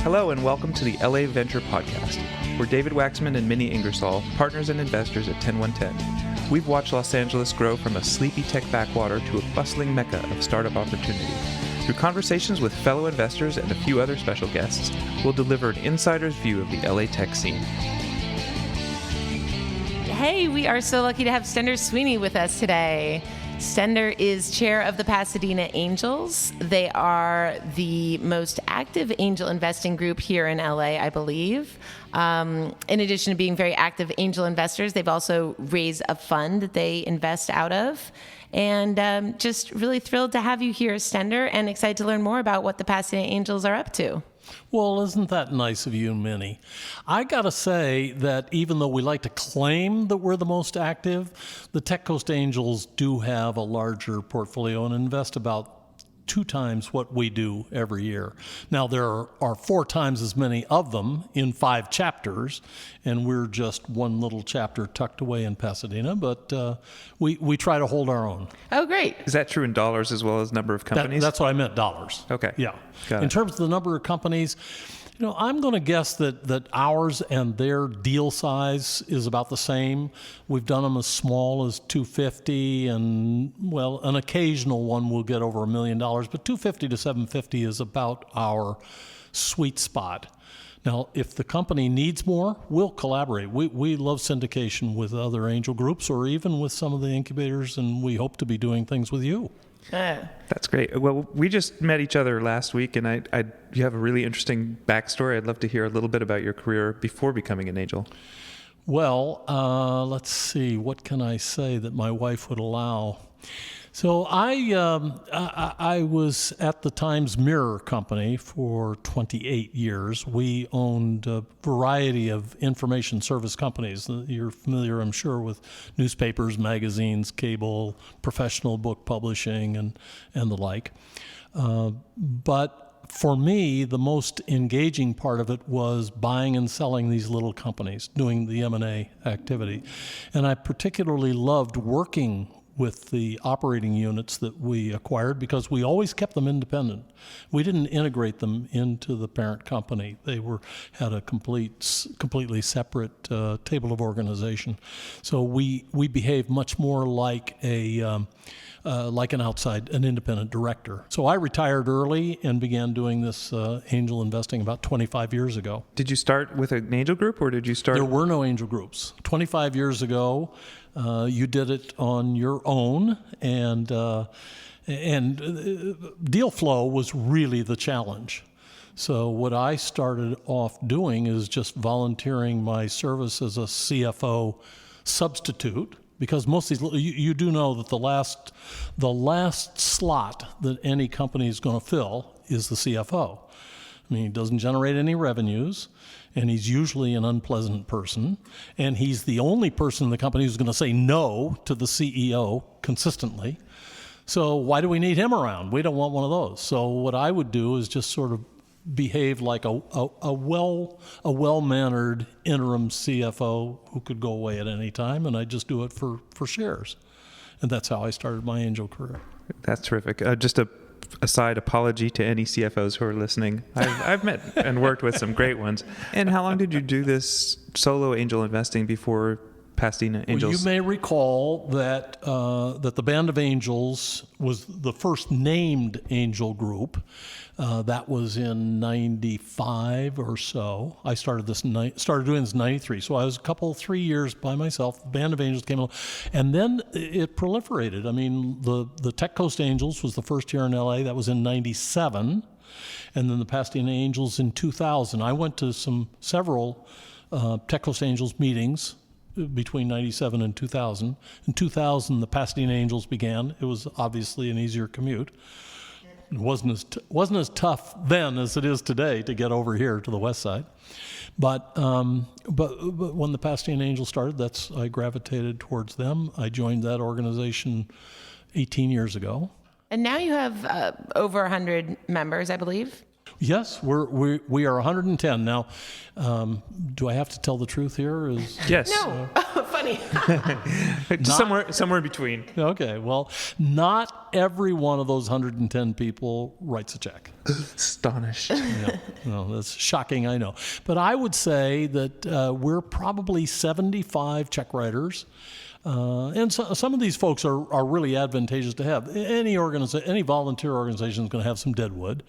Hello and welcome to the LA Venture Podcast. We're David Waxman and Minnie Ingersoll, partners and investors at TenOneTen. We've watched Los Angeles grow from a sleepy tech backwater to a bustling mecca of startup opportunity. Through conversations with fellow investors and a few other special guests, we'll deliver an insider's view of the LA tech scene. Hey, we are so lucky to have Stender Sweeney with us today. Stender is chair of the Pasadena Angels. They are the most active angel investing group here in LA, I believe. In addition to being very active angel investors, they've also raised a fund that they invest out of. And just really thrilled to have you here, Stender, and excited to learn more about what the Pasadena Angels are up to. Well, isn't that nice of you, Minnie? I got to say that even though we like to claim that we're the most active, the Tech Coast Angels do have a larger portfolio and invest about 2 times what we do every year. Now, there are 4 times as many of them in 5 chapters, and we're just one little chapter tucked away in Pasadena, but we try to hold our own. Oh, great. Is that true in dollars as well as number of companies? That's what I meant, dollars. Okay. Yeah. Got in it. terms of the number of companies, I'm going to guess that ours and their deal size is about the same. We've done them as small as $250, and well, an occasional one will get over $1 million, but $250 to $750 is about our sweet spot. Now, if the company needs more, we'll collaborate. We love syndication with other angel groups or even with some of the incubators, and we hope to be doing things with you. That's great. Well, we just met each other last week, and you have a really interesting backstory. I'd love to hear a little bit about your career before becoming an angel. Well, let's see. What can I say that my wife would allow? So I was at the Times Mirror Company for 28 years. We owned a variety of information service companies. You're familiar, I'm sure, with newspapers, magazines, cable, professional book publishing, and the like. But for me, the most engaging part of it was buying and selling these little companies, doing the M&A activity. And I particularly loved working with the operating units that we acquired because we always kept them independent. We didn't integrate them into the parent company. They had a completely separate table of organization. So we behaved much more like an independent director. So I retired early and began doing this angel investing about 25 years ago. Did you start with an angel group, or did you start? There were no angel groups. 25 years ago, you did it on your own, and deal flow was really the challenge. So what I started off doing is just volunteering my service as a CFO substitute, because most of these, you do know that the last slot that any company is going to fill is the CFO. I mean, he doesn't generate any revenues, and he's usually an unpleasant person, and he's the only person in the company who's going to say no to the CEO consistently. So why do we need him around? We don't want one of those. So what I would do is just sort of behave like a well-mannered interim CFO who could go away at any time, and I just do it for shares. And that's how I started my angel career. That's terrific. Just a side apology to any CFOs who are listening. I've met and worked with some great ones. And how long did you do this solo angel investing before Pasadena Angels? Well, you may recall that the Band of Angels was the first named angel group. That was in 95 or so. I started doing this in 93. So I was 3 years by myself. The Band of Angels came along, and then it proliferated. I mean, the Tech Coast Angels was the first here in LA. That was in 97, and then the Pasadena Angels in 2000. I went to several Tech Coast Angels meetings between 97 and 2000. In 2000, the Pasadena Angels began. It was obviously an easier commute. It wasn't as tough then as it is today to get over here to the west side. But when the Pasadena Angels started, I gravitated towards them. I joined that organization 18 years ago. And now you have over 100 members, I believe. Yes, we are 110 now. Do I have to tell the truth here? Yes. No. Funny. Just somewhere in between. Okay. Well, not every one of those 110 people writes a check. Astonished. Yeah. No, that's shocking, I know. But I would say that we're probably 75 check writers. And so, some of these folks are really advantageous to have. Any volunteer organization is going to have some deadwood,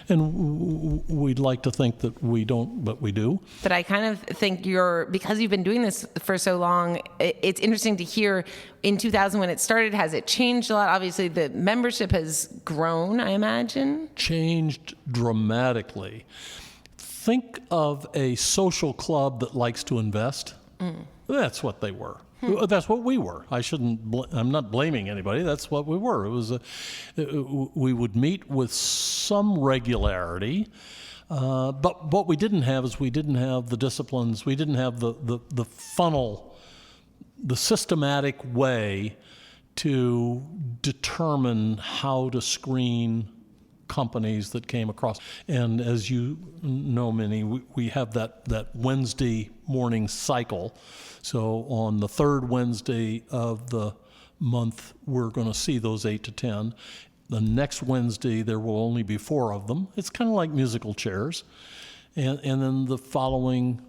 and we'd like to think that we don't, but we do. But I kind of think because you've been doing this for so long, it's interesting to hear in 2000 when it started, has it changed a lot? Obviously, the membership has grown, I imagine. Changed dramatically. Think of a social club that likes to invest. That's what they were. That's what we were. I'm not blaming anybody. That's what we were. It was we would meet with some regularity, but what we didn't have is we didn't have the disciplines. We didn't have the funnel, the systematic way to determine how to screen companies that came across. And as you know, Minnie, we have that Wednesday morning cycle. So on the third Wednesday of the month, we're going to see those 8 to 10. The next Wednesday, there will only be 4 of them. It's kind of like musical chairs. And then the following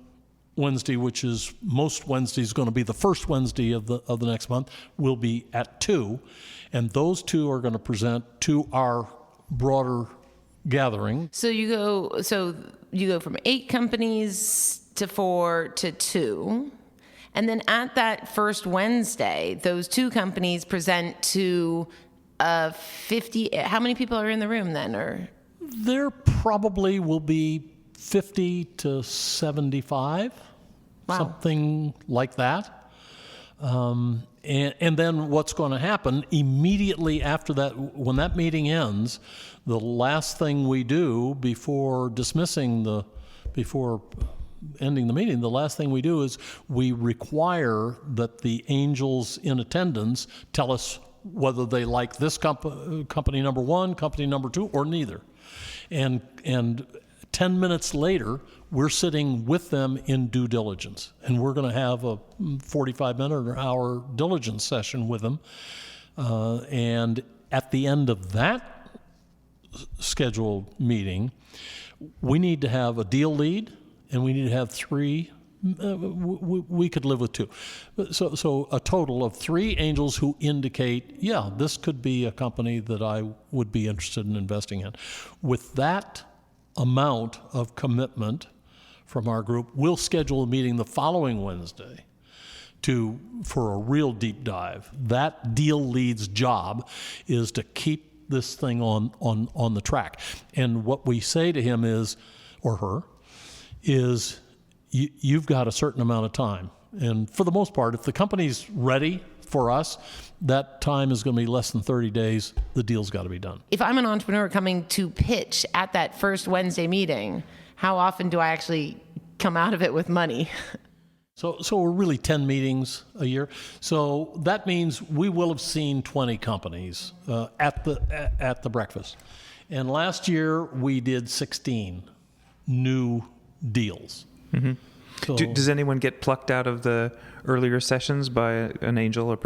Wednesday, which is most Wednesdays going to be the first Wednesday of the next month, will be at 2. And those 2 are going to present to our broader gathering. So you go from 8 companies to 4 to 2. And then at that first Wednesday, those 2 companies present to 50. How many people are in the room then? Or There probably will be 50 to 75, something like that. And then what's going to happen immediately after that, when that meeting ends, the last thing we do before ending the meeting, the last thing we do is we require that the angels in attendance tell us whether they like this company number 1, company number 2, or neither. And 10 minutes later, we're sitting with them in due diligence, and we're going to have a 45-minute or hour diligence session with them. And at the end of that scheduled meeting, we need to have a deal lead, and we need to have 3. We could live with 2. So a total of 3 angels who indicate, yeah, this could be a company that I would be interested in investing in. With that amount of commitment from our group, we'll schedule a meeting the following Wednesday for a real deep dive. That deal lead's job is to keep this thing on the track. And what we say to him is, or her, is you've got a certain amount of time. And for the most part, if the company's ready for us, that time is going to be less than 30 days. The deal's got to be done. if I'm an entrepreneur coming to pitch at that first Wednesday meeting, how often do I actually come out of it with money? So we're really 10 meetings a year. So that means we will have seen 20 companies at the breakfast. And last year we did 16 new deals. Mm-hmm. So, Does anyone get plucked out of the earlier sessions by an angel or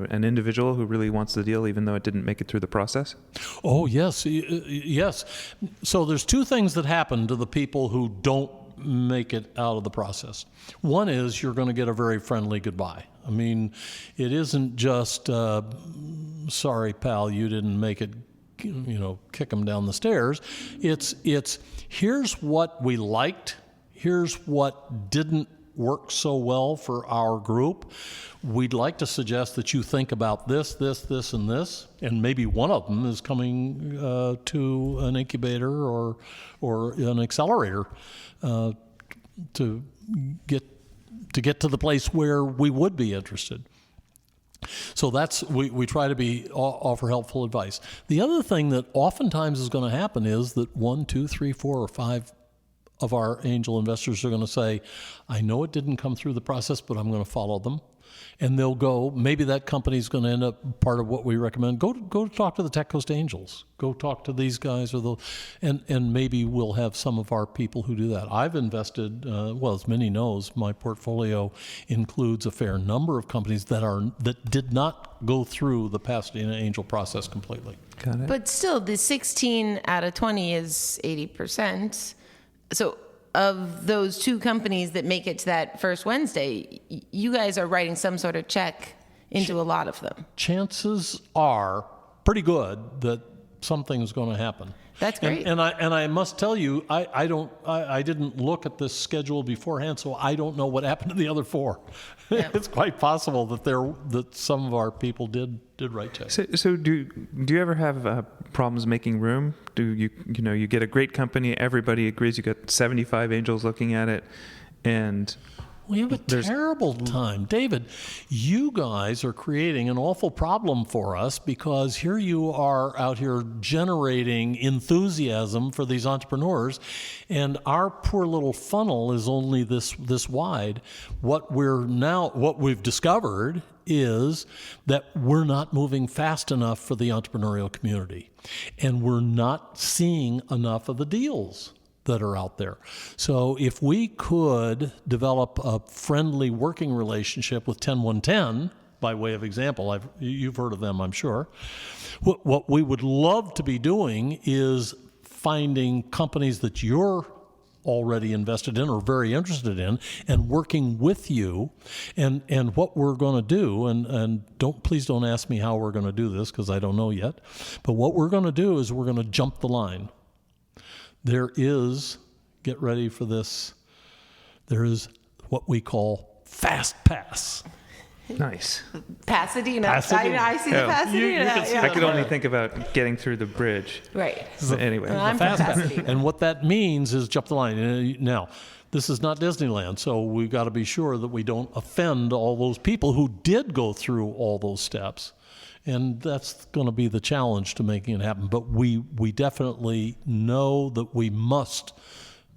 an individual who really wants the deal, even though it didn't make it through the process? Oh, yes. So there's 2 things that happen to the people who don't make it out of the process. One is you're going to get a very friendly goodbye. I mean, it isn't just, sorry, pal, you didn't make it, kick them down the stairs. It's here's what we liked. Here's what didn't work so well for our group. We'd like to suggest that you think about this, and this, and maybe one of them is coming to an incubator or an accelerator to get to the place where we would be interested. So we try to offer helpful advice. The other thing that oftentimes is going to happen is that 1, 2, 3, 4, or 5 of our angel investors are going to say, I know it didn't come through the process, but I'm going to follow them. And they'll go, maybe that company's going to end up part of what we recommend. Go talk to the Tech Coast Angels. Go talk to these guys, and maybe we'll have some of our people who do that. I've invested, as Minnie knows, my portfolio includes a fair number of companies that did not go through the Pasadena Angel process completely. Got it. But still, the 16 out of 20 is 80%. So of those two companies that make it to that first Wednesday, you guys are writing some sort of check into a lot of them. Chances are pretty good that something's going to happen. That's great. And I must tell you, I didn't look at this schedule beforehand, so I don't know what happened to the other four. Yeah. It's quite possible that some of our people did write checks. So do you ever have problems making room? Do you get a great company, everybody agrees, you got 75 angels looking at it, and We have a terrible time. David, you guys are creating an awful problem for us because here you are out here generating enthusiasm for these entrepreneurs, and our poor little funnel is only this wide. What we've discovered is that we're not moving fast enough for the entrepreneurial community, and we're not seeing enough of the deals that are out there. So if we could develop a friendly working relationship with TenOneTen, by way of example, you've heard of them, I'm sure. What we would love to be doing is finding companies that you're already invested in or very interested in and working with you. And what we're going to do, and please don't ask me how we're going to do this because I don't know yet, but what we're going to do is we're going to jump the line. There is, get ready for this, there is what we call Fast Pass. Nice. Pasadena. I see the Pasadena. I could only think about getting through the bridge. Right. So anyway. I'm from Pasadena. And what that means is jump the line. Now, this is not Disneyland, so we've got to be sure that we don't offend all those people who did go through all those steps. And that's going to be the challenge to making it happen. But we definitely know that we must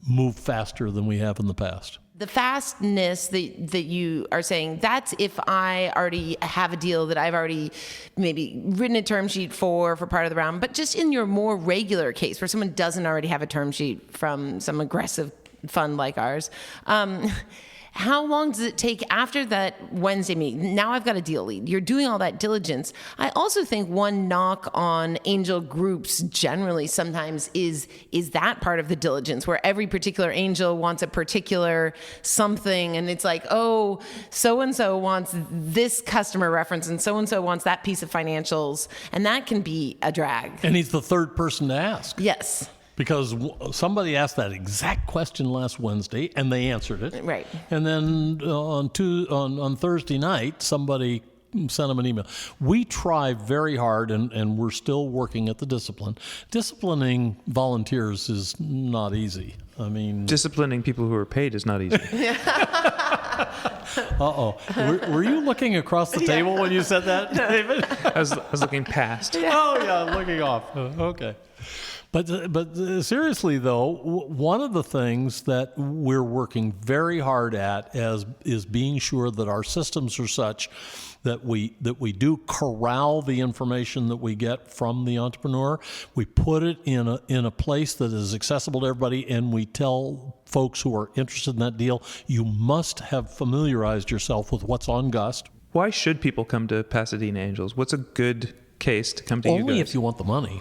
move faster than we have in the past. The fastness that you are saying, that's if I already have a deal that I've already maybe written a term sheet for part of the round. But just in your more regular case where someone doesn't already have a term sheet from some aggressive fund like ours, how long does it take after that Wednesday meeting? Now I've got a deal lead. You're doing all that diligence. I also think one knock on angel groups generally sometimes is that part of the diligence where every particular angel wants a particular something, and it's like, oh, so-and-so wants this customer reference and so-and-so wants that piece of financials, and that can be a drag. And he's the third person to ask. Yes. Because somebody asked that exact question last Wednesday, and they answered it. Right. And then on Thursday night, somebody sent them an email. We try very hard, and we're still working at the discipline. Disciplining volunteers is not easy. I mean, disciplining people who are paid is not easy. Uh-oh. Were you looking across the table when you said that, David? I was looking past. Oh, yeah, looking off. Okay. But seriously, though, one of the things that we're working very hard at is being sure that our systems are such that we do corral the information that we get from the entrepreneur. We put it in a place that is accessible to everybody, and we tell folks who are interested in that deal, you must have familiarized yourself with what's on Gust. Why should people come to Pasadena Angels? What's a good case to come to you guys? Only if you want the money.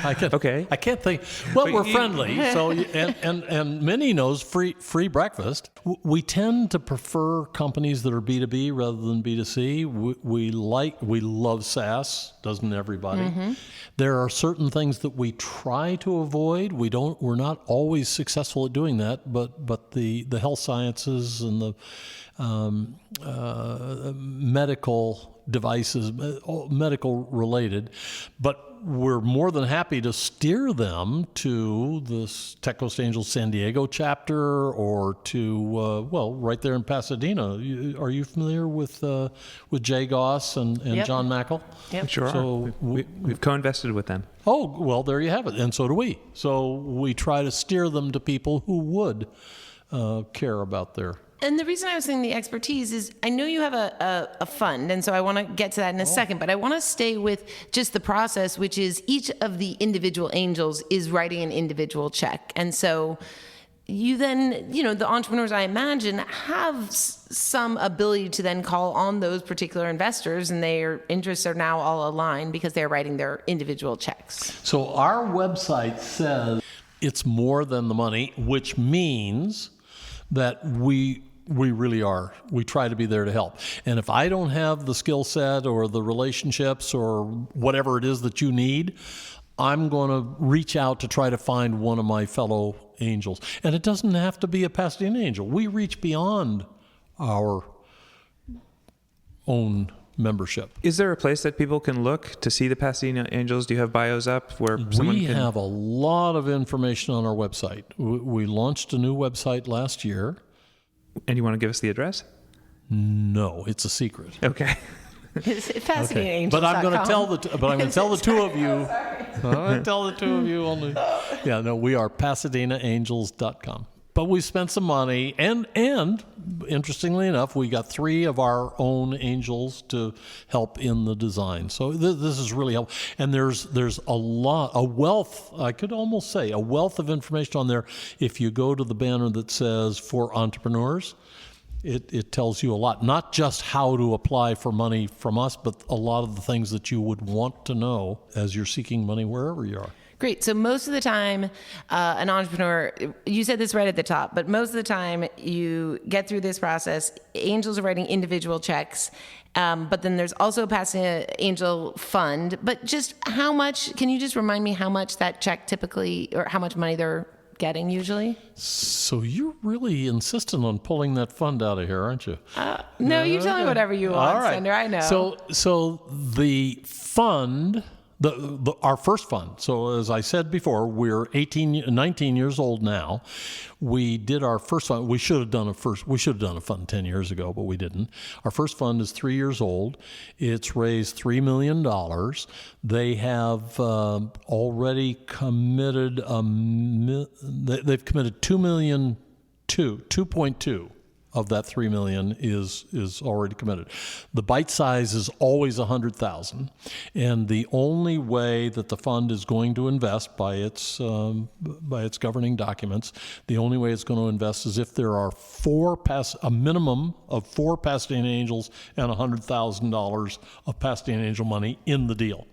Okay. I can't think. Well, we're friendly, so and Minnie knows free breakfast. We tend to prefer companies that are B2B rather than B2C. We love SaaS, doesn't everybody? Mm-hmm. There are certain things that we try to avoid. We're not always successful at doing that, but the health sciences and the medical devices, medical related, but we're more than happy to steer them to the Tech Coast Angels San Diego chapter or to, right there in Pasadena. Are you familiar with Jay Goss and Yep. John Mackel? Yep. Sure. So we've co-invested with them. Oh, well, there you have it. And so do we. So we try to steer them to people who would care about their And the reason I was saying the expertise is I know you have a fund, and so I want to get to that in a second, but I want to stay with just the process, which is each of the individual angels is writing an individual check. And so you then, the entrepreneurs, I imagine, have some ability to then call on those particular investors, and their interests are now all aligned because they're writing their individual checks. So our website says it's more than the money, which means that we really are. We try to be there to help. And if I don't have the skill set or the relationships or whatever it is that you need, I'm going to reach out to try to find one of my fellow angels. And it doesn't have to be a Pasadena Angel. We reach beyond our own membership. Is there a place that people can look to see the Pasadena Angels? Do you have bios up where someone can... We have a lot of information on our website. We launched a new website last year. And you want to give us the address? No, it's a secret. Okay. It's PasadenaAngels.com. But I'm going to tell the two of you. I'm going to tell the two of you only. Yeah, no, we are PasadenaAngels.com. But we spent some money, and interestingly enough, we got 3 of our own angels to help in the design. So this is really helpful. And there's a wealth, I could almost say, a wealth of information on there. If you go to the banner that says for entrepreneurs, it tells you a lot, not just how to apply for money from us, but a lot of the things that you would want to know as you're seeking money wherever you are. Great. So most of the time, an entrepreneur, you said this right at the top, but most of the time you get through this process, angels are writing individual checks, but then there's also a Pasadena Angel Fund. But just how much, can you just remind me how much that check typically, or how much money they're getting usually? So you're really insistent on pulling that fund out of here, aren't you? No, you tell me whatever you want, Stender. I know. So the fund... our first fund. So as I said before, we're 19 years old now. We did our first fund. We should have done a fund 10 years ago, but we didn't. Our first fund is 3 years old. It's raised $3 million. They have already committed they've committed 2.2 of that 3 million is already committed. The bite size is always 100,000, and the only way that the fund is going to invest by its governing documents, the only way it's going to invest is if there are a minimum of 4 Pasadena Angels and $100,000 of Pasadena Angel money in the deal,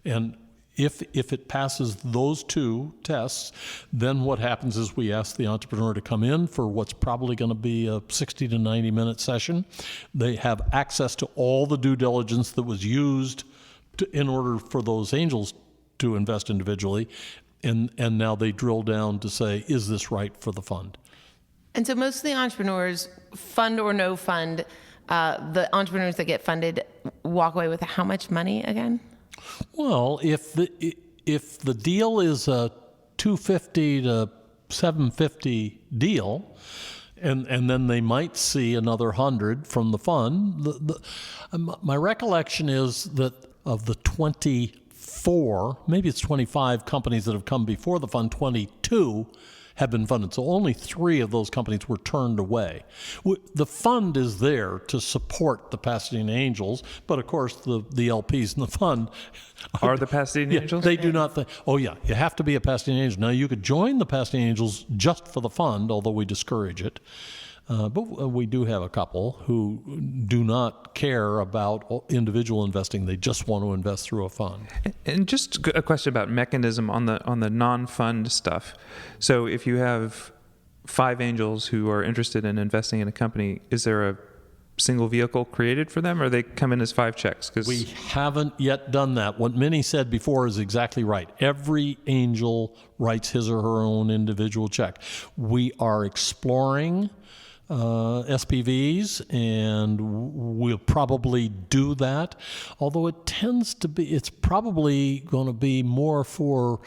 and if it passes those 2 tests, then what happens is we ask the entrepreneur to come in for what's probably going to be a 60 to 90 minute session. They have access to all the due diligence that was used in order for those angels to invest individually, and now they drill down to say, is this right for the fund? And so most of the entrepreneurs, fund or no fund, the entrepreneurs that get funded walk away with how much money again? Well, if the deal is a $250 to $750 deal, and then they might see another 100 from the fund. My recollection is that of the 24, maybe it's 25 companies that have come before the fund, 22 have been funded. So only 3 of those companies were turned away. The fund is there to support the Pasadena Angels, but of course the LPs in the fund are the Pasadena Angels? They do not think, you have to be a Pasadena Angel. Now you could join the Pasadena Angels just for the fund, although we discourage it. But we do have a couple who do not care about individual investing. They just want to invest through a fund. And just a question about mechanism on the non-fund stuff. So if you have 5 angels who are interested in investing in a company, is there a single vehicle created for them, or they come in as 5 checks? We haven't yet done that. What Minnie said before is exactly right. Every angel writes his or her own individual check. We are exploring SPVs, and we'll probably do that, although it's probably going to be more for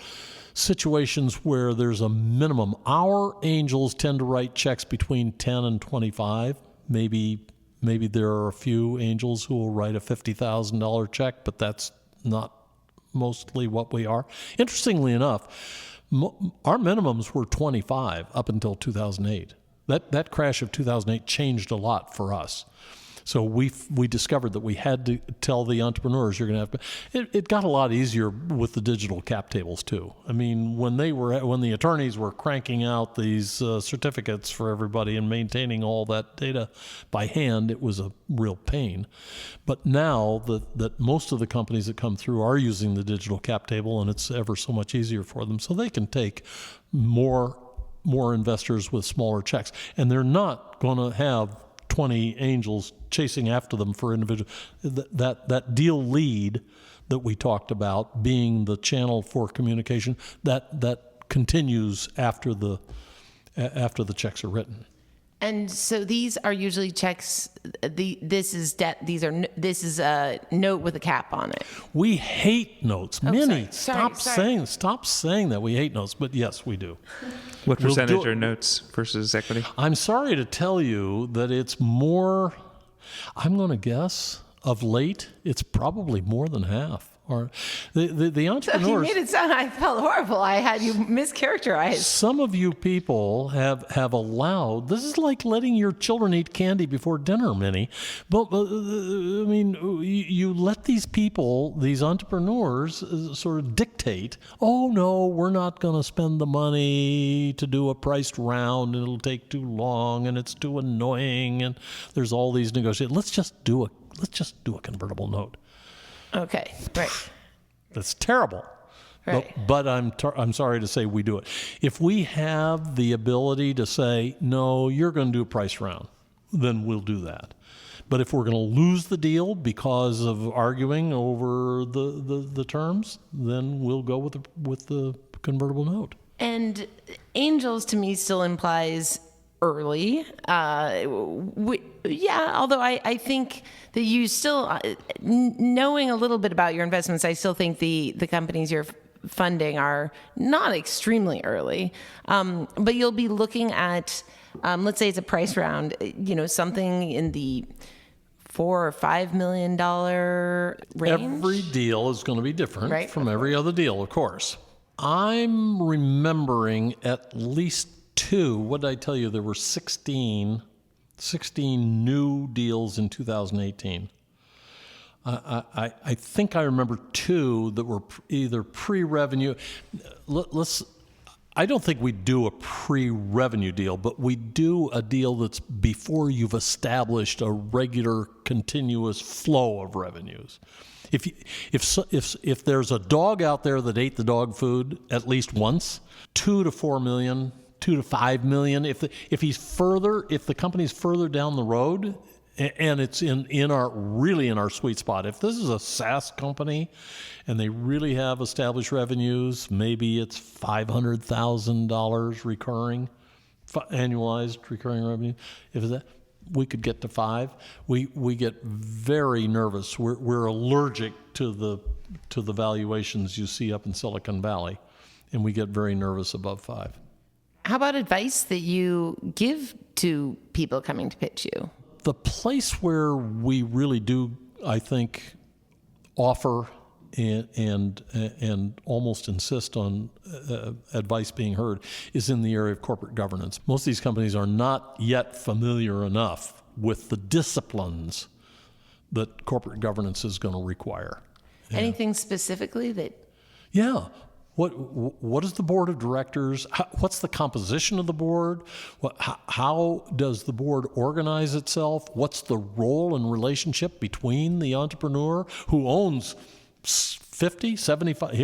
situations where there's a minimum. Our angels tend to write checks between 10 and 25. Maybe there are a few angels who will write a $50,000 check, but that's not mostly what we are. Interestingly enough, our minimums were 25 up until 2008. That crash of 2008 changed a lot for us. So we discovered that we had to tell the entrepreneurs you're going to have. It got a lot easier with the digital cap tables too. I mean, when the attorneys were cranking out these certificates for everybody and maintaining all that data by hand, it was a real pain. But now that most of the companies that come through are using the digital cap table, and it's ever so much easier for them, so they can take more investors with smaller checks, and they're not going to have 20 angels chasing after them for individual. That deal lead that we talked about being the channel for communication, that continues after the checks are written. And so these are usually checks. This is debt. This is a note with a cap on it. We hate notes. Minnie, sorry. Stop saying that we hate notes. But yes, we do. What percentage are notes versus equity? I'm sorry to tell you that it's more. I'm going to guess of late, it's probably more than half. Or the entrepreneurs. You made it sound. I felt horrible. I had you mischaracterized. Some of you people have allowed. This is like letting your children eat candy before dinner, Minnie. But I mean, you let these people, these entrepreneurs, sort of dictate. Oh no, we're not going to spend the money to do a priced round, and it'll take too long, and it's too annoying, and there's all these negotiations. Let's just do a convertible note. Okay, right. That's terrible. Right. But I'm sorry to say we do it. If we have the ability to say, no, you're going to do a price round, then we'll do that. But if we're going to lose the deal because of arguing over the terms, then we'll go with the convertible note. And angels to me still implies early. Although I think that you still, knowing a little bit about your investments, I still think the companies you're funding are not extremely early. But you'll be looking at, let's say it's a price round, something in the $4 or $5 million range. Every deal is going to be different from every other deal, of course. I'm remembering at least two. What did I tell you? There were 16 new deals in 2018. I think I remember two that were either pre-revenue. I don't think we do a pre-revenue deal, but we do a deal that's before you've established a regular, continuous flow of revenues. If there's a dog out there that ate the dog food at least once, $2 to $4 million. $2 to $5 million. If the company's further down the road, and it's in our sweet spot. If this is a SaaS company, and they really have established revenues, maybe it's $500,000 recurring, annualized recurring revenue. If it's that, we could get to 5. We get very nervous. We're allergic to the valuations you see up in Silicon Valley, and we get very nervous above 5. How about advice that you give to people coming to pitch you? The place where we really do, I think, offer and almost insist on advice being heard is in the area of corporate governance. Most of these companies are not yet familiar enough with the disciplines that corporate governance is going to require. Anything specifically that? Yeah. What is the board of directors? What's the composition of the board? How does the board organize itself? What's the role and relationship between the entrepreneur who owns 50, 75?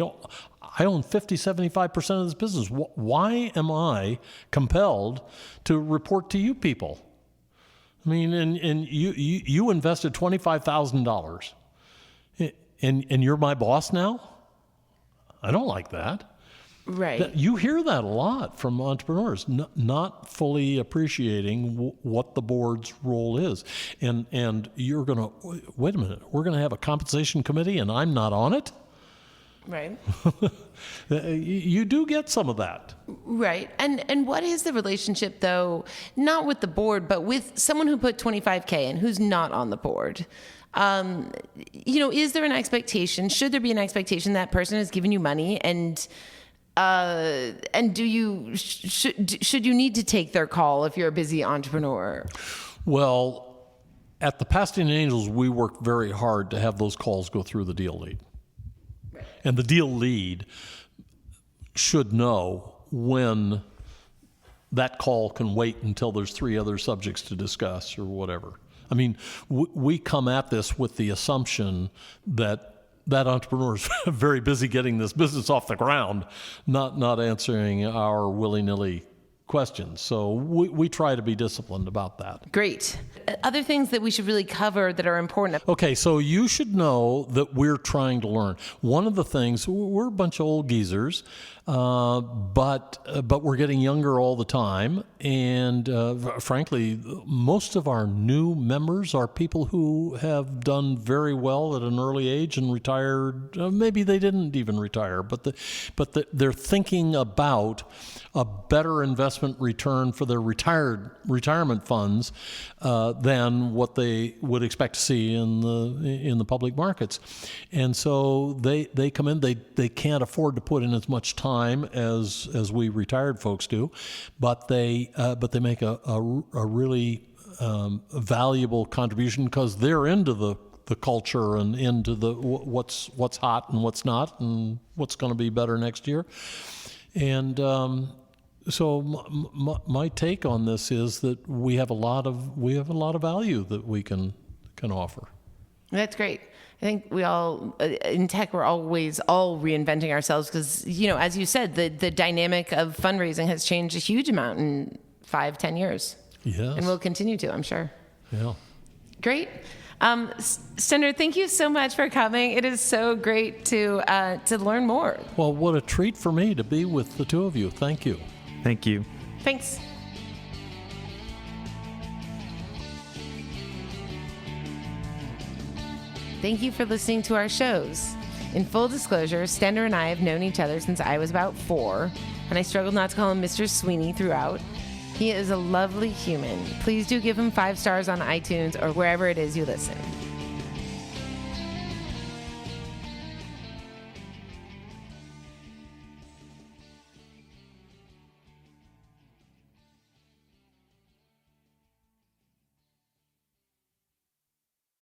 I own 50, 75% of this business. Why am I compelled to report to you people? I mean, and you invested $25,000, and you're my boss now? I don't like that. Right. You hear that a lot from entrepreneurs, not fully appreciating what the board's role is. And you're going to, wait a minute, we're going to have a compensation committee and I'm not on it? Right. You do get some of that. Right. And what is the relationship, though, not with the board, but with someone who put $25K in who's not on the board? Is there an expectation? Should there be an expectation that person has given you money and And do you should you need to take their call if you're a busy entrepreneur? Well, at the Pasadena Angels, we work very hard to have those calls go through the deal lead. Right. And the deal lead should know when that call can wait until there's 3 other subjects to discuss or whatever. I mean, we come at this with the assumption that entrepreneur is very busy getting this business off the ground, not answering our willy-nilly questions. So we try to be disciplined about that. Great. Other things that we should really cover that are important. Okay, so you should know that we're trying to learn. One of the things, we're a bunch of old geezers, but we're getting younger all the time. And frankly, most of our new members are people who have done very well at an early age and retired. Maybe they didn't even retire, but they're thinking about a better investment return for their retirement funds than what they would expect to see in the public markets. And so they come in, they can't afford to put in as much time as we retired folks do, but they make a really valuable contribution because they're into the culture and into the what's hot and what's not and what's going to be better next year. And so my take on this is that we have a lot of value that we can offer. That's great. I think we all in tech, we're always all reinventing ourselves because, as you said, the dynamic of fundraising has changed a huge amount in 5-10 years. Yes. And will continue to, I'm sure. Yeah. Great. Stender, thank you so much for coming. It is so great to learn more. Well, what a treat for me to be with the two of you. Thank you. Thank you. Thanks. Thank you for listening to our shows. In full disclosure, Stender and I have known each other since I was about 4, and I struggled not to call him Mr. Sweeney throughout. He is a lovely human. Please do give him 5 stars on iTunes or wherever it is you listen.